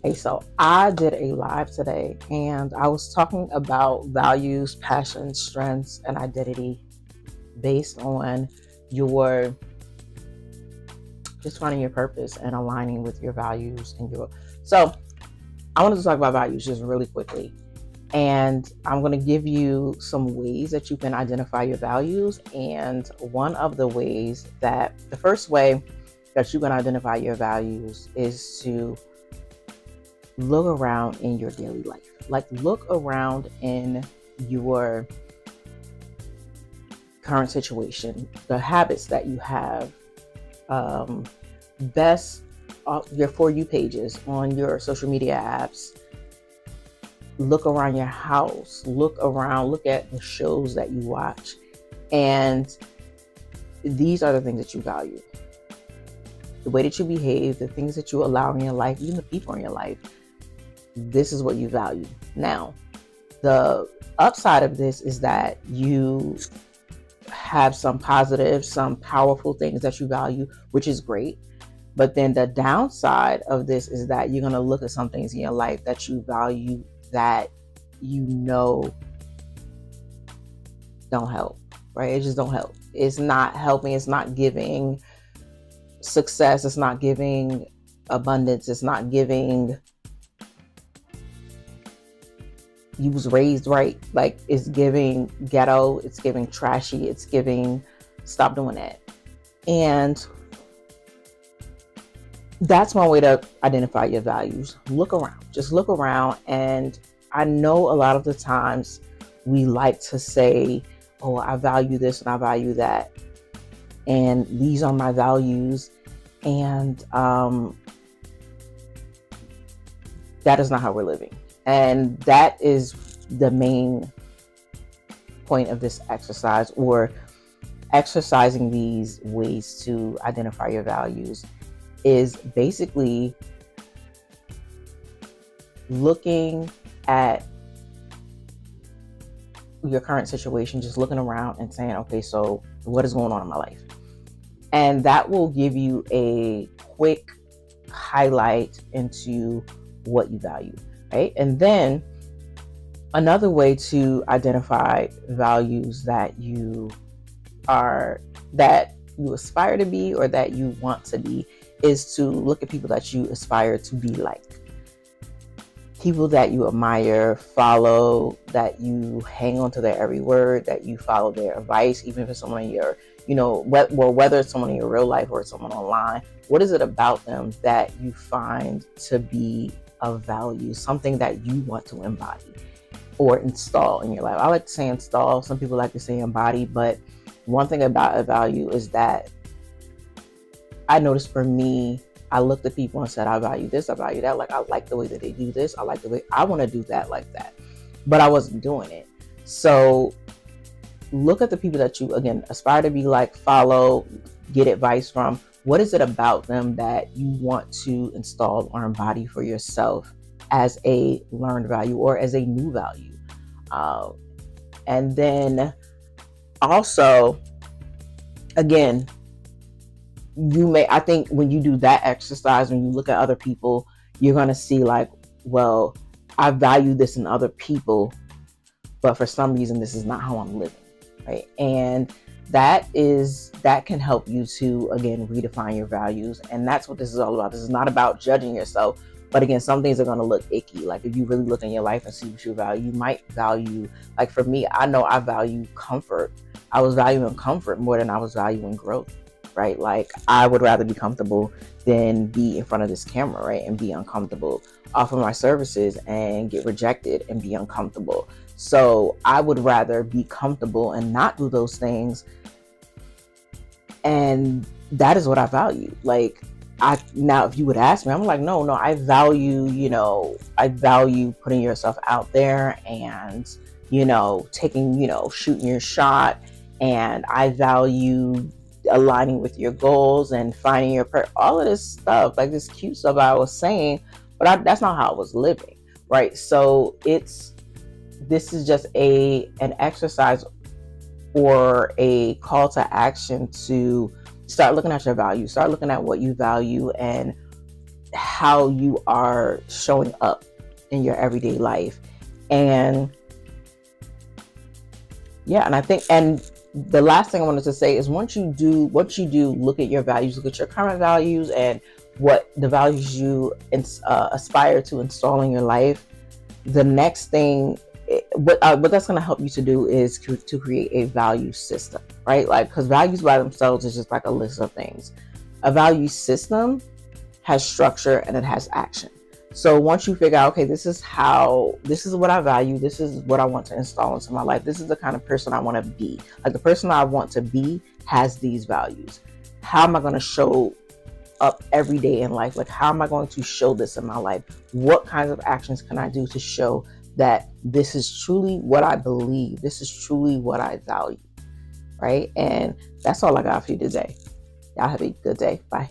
Hey, so I did a live today and I was talking about values, passion, strengths, and identity based on your just finding your purpose and aligning with your values and your. So I wanted to talk about values just really quickly. And I'm going to give you some ways that you can identify your values. And one of the ways the first way that you can identify your values is to look around in your daily life. Like, look around in your current situation, the habits that you have, best your For You pages on your social media apps. Look around your house, look around, look at the shows that you watch. And these are the things that you value. The way that you behave, the things that you allow in your life, even the people in your life. This is what you value. Now, the upside of this is that you have some positive, some powerful things that you value, which is great. But then the downside of this is that you're going to look at some things in your life that you value that you know don't help, right? It just don't help. It's not helping. It's not giving success. It's not giving abundance. It's not giving you was raised right. Like, it's giving ghetto, it's giving trashy, it's giving stop doing that. And that's one way to identify your values. Look around, just look around. And I know a lot of the times we like to say, oh, I value this and I value that, and these are my values. And that is not how we're living. And that is the main point of this exercise, or exercising these ways to identify your values, is basically looking at your current situation, just looking around and saying, okay, so what is going on in my life? And that will give you a quick highlight into what you value, right? And then another way to identify values that you aspire to be, or that you want to be, is to look at people that you aspire to be like. People that you admire, follow, that you hang on to their every word, that you follow their advice, even if it's someone in your, whether it's someone in your real life or someone online. What is it about them that you find to be of value, something that you want to embody or install in your life? I like to say install. Some people like to say embody, but one thing about a value is that I noticed for me, I looked at people and said, I value this, I value that. Like, I like the way that they do this. I like the way I want to do that like that. But I wasn't doing it. So look at the people that you, again, aspire to be like, follow, get advice from. What is it about them that you want to install or embody for yourself as a learned value or as a new value? And then also, again, I think when you do that exercise, when you look at other people, you're going to see like, well, I value this in other people, but for some reason, this is not how I'm living, right? And that can help you to, again, redefine your values. And that's what this is all about. This is not about judging yourself. But again, some things are going to look icky. Like, if you really look in your life and see what you value, you might value, like for me, I know I value comfort. I was valuing comfort more than I was valuing growth, right? Like, I would rather be comfortable than be in front of this camera, right? And be uncomfortable, offer my services and get rejected and be uncomfortable. So I would rather be comfortable and not do those things. And that is what I value. Like, now if you would ask me, I'm like, no, I value, putting yourself out there and, taking, shooting your shot. And I value aligning with your goals and finding your all of this stuff, like this cute stuff I was saying, but that's not how I was living, right? So this is just an exercise or a call to action to start looking at your values, start looking at what you value, and how you are showing up in your everyday life. And yeah, and I think, and the last thing I wanted to say is once you do what you do, look at your values, look at your current values and what the values you aspire to install in your life. The next thing, what that's going to help you to do is to create a value system, right? Like, because values by themselves is just like a list of things. A value system has structure and it has action. So once you figure out, okay, this is what I value, this is what I want to install into my life, this is the kind of person I want to be. Like, the person I want to be has these values. How am I going to show up every day in life? Like, how am I going to show this in my life? What kinds of actions can I do to show that this is truly what I believe, this is truly what I value, right? And that's all I got for you today. Y'all have a good day. Bye.